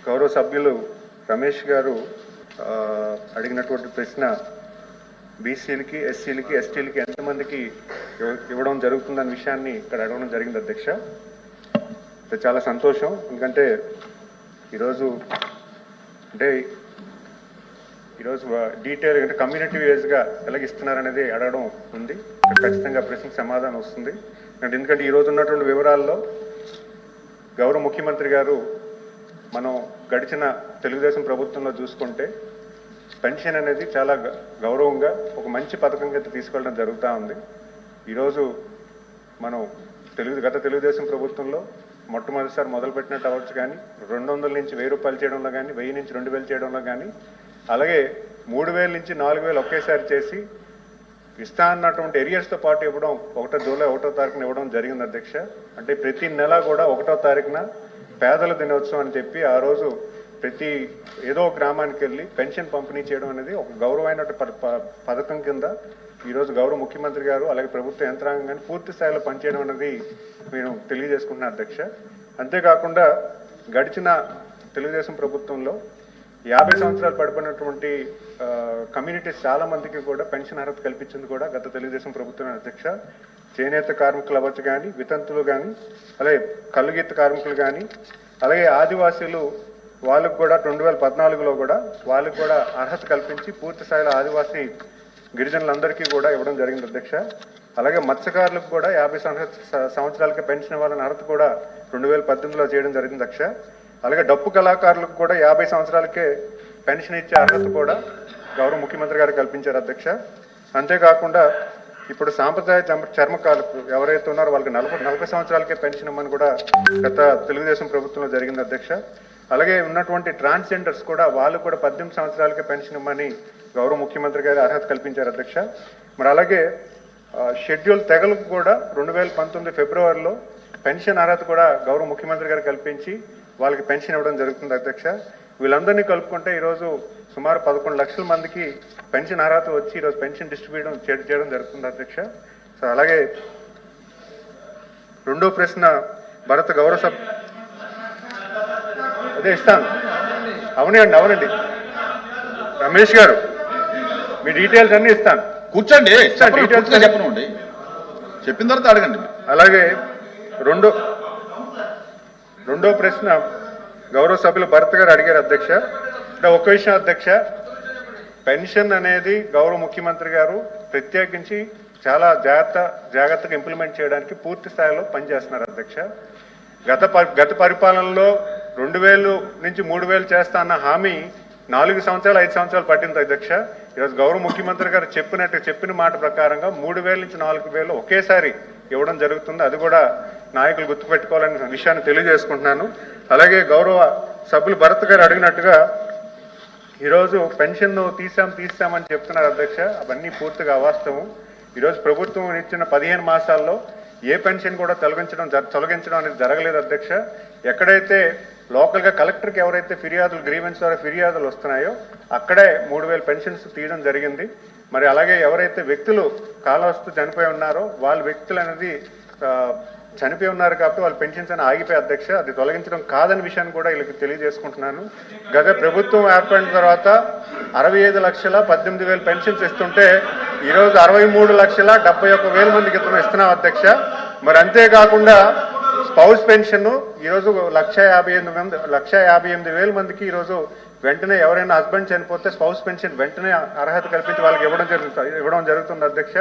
గౌరవ సభ్యులు రమేష్ గారు అడిగినటువంటి ప్రశ్న బీసీలకి, ఎస్సీలకి, ఎస్టీలకి ఎంతమందికి ఇవ్వడం జరుగుతుందన్న విషయాన్ని ఇక్కడ అడగడం జరిగింది అధ్యక్ష. చాలా సంతోషం. ఎందుకంటే ఈరోజు డీటెయిల్ అంటే కమ్యూనిటీ వైజ్గా ఎలాగిస్తున్నారనేది అడగడం ఉంది. ఖచ్చితంగా ప్రశ్నకు సమాధానం వస్తుంది. ఎందుకంటే ఈరోజు ఉన్నటువంటి వివరాల్లో గౌరవ ముఖ్యమంత్రి గారు మనం గడిచిన తెలుగుదేశం ప్రభుత్వంలో చూసుకుంటే పెన్షన్ అనేది చాలా గౌరవంగా ఒక మంచి పథకం కింద తీసుకెళ్ళడం జరుగుతూ ఉంది. ఈరోజు మనం గత తెలుగుదేశం ప్రభుత్వంలో మొట్టమొదటిసారి మొదలుపెట్టినట్టు అవ్వచ్చు, కానీ 200 నుంచి 1000 రూపాయలు చేయడంలో కానీ, 1000 నుంచి 2000 చేయడంలో కానీ, అలాగే 3000 నుంచి 4000 ఒకేసారి చేసి ఇస్తా అన్నటువంటి ఎరియర్స్తో పాటు ఇవ్వడం 1 జూలై 1వ తారీఖున ఇవ్వడం జరిగింది అధ్యక్ష. అంటే ప్రతి నెల కూడా 1వ తారీఖున పేదల దినోత్సవం అని చెప్పి ఆ రోజు ప్రతి ఏదో గ్రామానికి వెళ్ళి పెన్షన్ పంపిణీ చేయడం అనేది ఒక గౌరవమైన పథకం కింద ఈరోజు గౌరవ ముఖ్యమంత్రి గారు అలాగే ప్రభుత్వ యంత్రాంగం కానీ పూర్తి స్థాయిలో పనిచేయడం అనేది నేను తెలియజేసుకుంటున్నాను అధ్యక్ష. అంతేకాకుండా గడిచిన తెలుగుదేశం ప్రభుత్వంలో 50 సంవత్సరాలు పడిపోయినటువంటి కమ్యూనిటీస్ చాలా మందికి కూడా పెన్షన్ అర్హత కల్పించింది కూడా గత తెలుగుదేశం ప్రభుత్వం అధ్యక్ష. చేనేత కార్మికులు అవ్వచ్చు కానీ, వితంతులు కానీ, అలాగే కల్లుగీత కార్మికులు కానీ, అలాగే ఆదివాసీలు వాళ్ళకు కూడా 2014లో కూడా వాళ్ళకు కూడా అర్హత కల్పించి పూర్తి స్థాయిలో ఆదివాసీ గిరిజనులందరికీ కూడా ఇవ్వడం జరిగింది అధ్యక్ష. అలాగే మత్స్యకారులకు కూడా 50 సంవత్సరాలకే పెన్షన్ ఇవ్వాలని అర్హత కూడా 2018లో చేయడం జరిగింది అధ్యక్ష. అలాగే డప్పు కళాకారులకు కూడా 50 సంవత్సరాలకే పెన్షన్ ఇచ్చే అర్హత కూడా గౌరవ ముఖ్యమంత్రి గారు కల్పించారు అధ్యక్ష. అంతేకాకుండా ఇప్పుడు సాంప్రదాయ చర్మకారులకు ఎవరైతే ఉన్నారో వాళ్ళకి 40 సంవత్సరాలకే పెన్షన్ ఇవ్వమని కూడా గత తెలుగుదేశం ప్రభుత్వంలో జరిగింది అధ్యక్ష. అలాగే ఉన్నటువంటి ట్రాన్స్జెండర్స్ కూడా వాళ్ళు కూడా 18 సంవత్సరాలకే పెన్షన్ ఇవ్వమని గౌరవ ముఖ్యమంత్రి గారు అర్హత కల్పించారు అధ్యక్ష. మరి అలాగే షెడ్యూల్ తెగలకు కూడా 2019 ఫిబ్రవరిలో పెన్షన్ అర్హత కూడా గౌరవ ముఖ్యమంత్రి గారు కల్పించి వాళ్ళకి పెన్షన్ ఇవ్వడం జరుగుతుంది అధ్యక్ష. వీళ్ళందరినీ కలుపుకుంటే ఈరోజు సుమారు 11 లక్షల మందికి పెన్షన్ అర్హత వచ్చి ఈరోజు పెన్షన్ డిస్ట్రిబ్యూట్ చేయడం జరుగుతుంది అధ్యక్ష. సో అలాగే రెండో ప్రశ్న భరత గౌరవ సభ అదే ఇస్తాను. అవునండి రమేష్ గారు మీ డీటెయిల్స్ అన్ని ఇస్తాను. కూర్చోండి, చెప్పండి, చెప్పిన తర్వాత అడగండి. అలాగే రెండో ప్రశ్న గౌరవ సభ్యులు భరత్ గారు అడిగారు అధ్యక్ష. ఒక విషయం అధ్యక్ష, పెన్షన్ అనేది గౌరవ ముఖ్యమంత్రి గారు ప్రత్యేకించి చాలా జాగ్రత్తగా ఇంప్లిమెంట్ చేయడానికి పూర్తి స్థాయిలో పనిచేస్తున్నారు అధ్యక్ష. గత పరిపాలనలో 2000 నుంచి 3000 చేస్తా అన్న హామీ 4 సంవత్సరాలు 5 సంవత్సరాలు పట్టింది అధ్యక్ష. ఈరోజు గౌరవ ముఖ్యమంత్రి గారు చెప్పిన మాట ప్రకారంగా 3000 నుంచి 4000 ఒకేసారి ఇవ్వడం జరుగుతుంది. అది కూడా నాయకులు గుర్తుపెట్టుకోవాలనే విషయాన్ని తెలియజేసుకుంటున్నాను. అలాగే గౌరవ సభ్యులు భరత్ గారు అడిగినట్టుగా ఈరోజు పెన్షన్ తీసామని చెప్తున్నారు అధ్యక్ష. అవన్నీ పూర్తిగా అవాస్తవం. ఈరోజు ప్రభుత్వం ఇచ్చిన 15 మాసాల్లో ఏ పెన్షన్ కూడా తొలగించడం అనేది జరగలేదు అధ్యక్ష. ఎక్కడైతే లోకల్గా కలెక్టర్కి ఎవరైతే గ్రీవెన్స్ ద్వారా ఫిర్యాదులు వస్తున్నాయో అక్కడే 3000 పెన్షన్స్ తీయడం జరిగింది. మరి అలాగే ఎవరైతే వ్యక్తులు కాలవస్తూ చనిపోయి ఉన్నారో వాళ్ళ వ్యక్తులు అనేది చనిపోయి ఉన్నారు కాబట్టి వాళ్ళ పెన్షన్స్ అని ఆగిపోయి అధ్యక్ష. అది తొలగించడం కాదని విషయాన్ని కూడా వీళ్ళకి తెలియజేసుకుంటున్నాను. గత ప్రభుత్వం ఏర్పడిన తర్వాత 65,18,000 పెన్షన్స్ ఇస్తుంటే ఈరోజు 63,71,000 మందికి ఇస్తున్నాం అధ్యక్ష. మరి అంతేకాకుండా స్పౌస్ పెన్షన్ ఈరోజు 1,58,000 మందికి ఈరోజు వెంటనే ఎవరైనా హస్బెండ్ చనిపోతే స్పౌస్ పెన్షన్ వెంటనే అర్హత కల్పించి వాళ్ళకి ఇవ్వడం జరుగుతుంది అధ్యక్ష.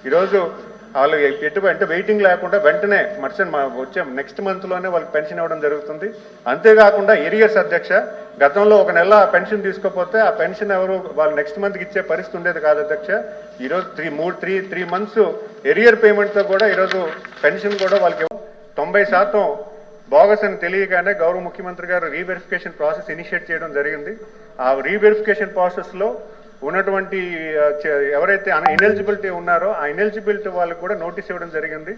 ఈరోజు వాళ్ళు ఎటువంటి వెయిటింగ్ లేకుండా వెంటనే వచ్చే నెక్స్ట్ మంత్లోనే వాళ్ళకి పెన్షన్ ఇవ్వడం జరుగుతుంది. అంతేకాకుండా ఎరియర్స్ అధ్యక్ష, గతంలో ఒక నెల పెన్షన్ తీసుకోకపోతే ఆ పెన్షన్ వాళ్ళు నెక్స్ట్ మంత్కి ఇచ్చే పరిస్థితి ఉండేది కాదు అధ్యక్ష. ఈరోజు 3 మంత్స్ ఎరియర్ పేమెంట్తో కూడా ఈరోజు పెన్షన్ కూడా వాళ్ళకి 90% బోగస్ అని తెలియగానే గౌరవ ముఖ్యమంత్రి గారు రీవెరిఫికేషన్ ప్రాసెస్ ఇనిషియేట్ చేయడం జరిగింది. ఆ రీవెరిఫికేషన్ ప్రాసెస్లో ఉన్నటువంటి ఎవరైతే ఇనెలిజిబిలిటీ ఉన్నారో ఆ ఇనెలిజిబిలిటీ వాళ్ళకి కూడా నోటీస్ ఇవ్వడం జరిగింది.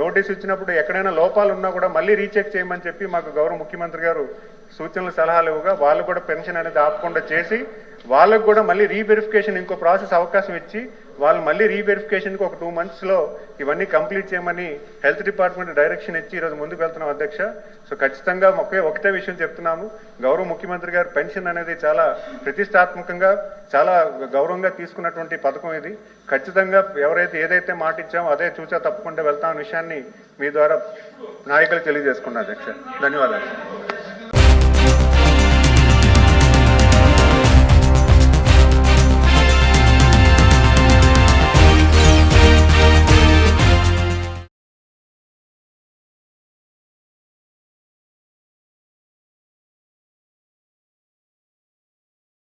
నోటీస్ ఇచ్చినప్పుడు ఎక్కడైనా లోపాలు ఉన్నా కూడా మళ్ళీ రీచెక్ చేయమని చెప్పి మాకు గౌరవ ముఖ్యమంత్రి గారు సూచనలు సలహాలు ఇవ్వగా వాళ్ళు కూడా పెన్షన్ అనేది ఆపకుండా చేసి వాళ్ళకు కూడా మళ్ళీ రీవెరిఫికేషన్ ఇంకో ప్రాసెస్ అవకాశం ఇచ్చి వాళ్ళు మళ్ళీ రీవెరిఫికేషన్కి ఒక 2 monthsలో ఇవన్నీ కంప్లీట్ చేయమని హెల్త్ డిపార్ట్మెంట్ డైరెక్షన్ ఇచ్చి ఈరోజు ముందుకు వెళ్తున్నాం అధ్యక్ష. సో ఖచ్చితంగా ఒకటే విషయం చెప్తున్నాము, గౌరవ ముఖ్యమంత్రి గారు పెన్షన్ అనేది చాలా ప్రతిష్టాత్మకంగా చాలా గౌరవంగా తీసుకున్నటువంటి పథకం ఇది. ఖచ్చితంగా ఏదైతే మాట ఇచ్చామో అదే చూసా తప్పకుండా వెళ్తామన్న విషయాన్ని మీ ద్వారా నాయకులు తెలియజేసుకున్నా అధ్యక్ష. ధన్యవాదాలు.